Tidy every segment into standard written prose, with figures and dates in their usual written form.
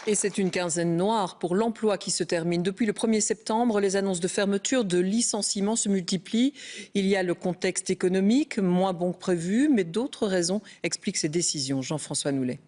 Et c'est une quinzaine noire pour l'emploi qui se termine. Depuis le 1er septembre, les annonces de fermeture, de licenciements se multiplient. Il y a le contexte économique, moins bon que prévu, mais d'autres raisons expliquent ces décisions. Jean-François Noulet.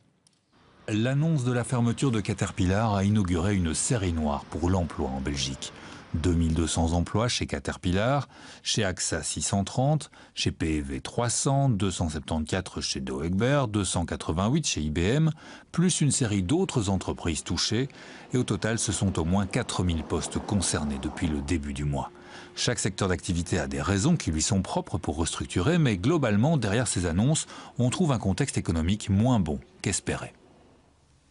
L'annonce de la fermeture de Caterpillar a inauguré une série noire pour l'emploi en Belgique. 2200 emplois chez Caterpillar, chez AXA 630, chez PEV 300, 274 chez Doegbert, 288 chez IBM, plus une série d'autres entreprises touchées. Et au total, ce sont au moins 4000 postes concernés depuis le début du mois. Chaque secteur d'activité a des raisons qui lui sont propres pour restructurer, mais globalement, derrière ces annonces, on trouve un contexte économique moins bon qu'espéré.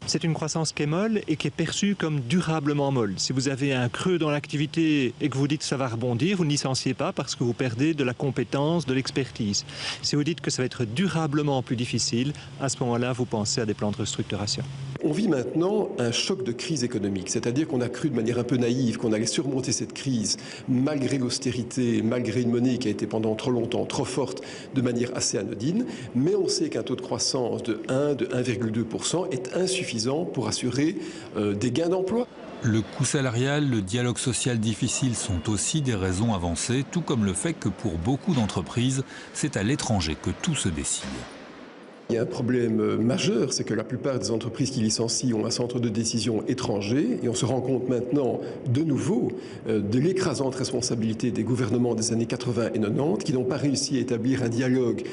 C'est une croissance qui est molle et qui est perçue comme durablement molle. Si vous avez un creux dans l'activité et que vous dites que ça va rebondir, vous ne licenciez pas parce que vous perdez de la compétence, de l'expertise. Si vous dites que ça va être durablement plus difficile, à ce moment-là, vous pensez à des plans de restructuration. On vit maintenant un choc de crise économique, c'est-à-dire qu'on a cru de manière un peu naïve qu'on allait surmonter cette crise malgré l'austérité, malgré une monnaie qui a été pendant trop longtemps trop forte de manière assez anodine, mais on sait qu'un taux de croissance de 1,2% est insuffisant pour assurer des gains d'emploi. Le coût salarial, le dialogue social difficile sont aussi des raisons avancées, tout comme le fait que pour beaucoup d'entreprises, c'est à l'étranger que tout se décide. Il y a un problème majeur, c'est que la plupart des entreprises qui licencient ont un centre de décision étranger et on se rend compte maintenant de nouveau de l'écrasante responsabilité des gouvernements des années 80 et 90 qui n'ont pas réussi à établir un dialogue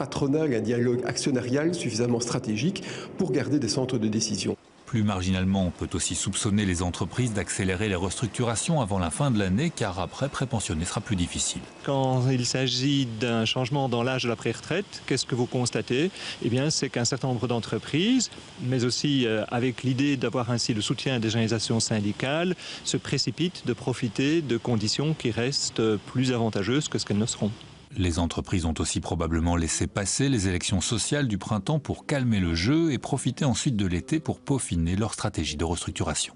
patronal, un dialogue actionnarial suffisamment stratégique pour garder des centres de décision. Plus marginalement, on peut aussi soupçonner les entreprises d'accélérer les restructurations avant la fin de l'année, car après, prépensionner sera plus difficile. Quand il s'agit d'un changement dans l'âge de la pré-retraite, qu'est-ce que vous constatez? Eh bien, c'est qu'un certain nombre d'entreprises, mais aussi avec l'idée d'avoir ainsi le soutien des organisations syndicales, se précipitent de profiter de conditions qui restent plus avantageuses que ce qu'elles ne seront. Les entreprises ont aussi probablement laissé passer les élections sociales du printemps pour calmer le jeu et profiter ensuite de l'été pour peaufiner leur stratégie de restructuration.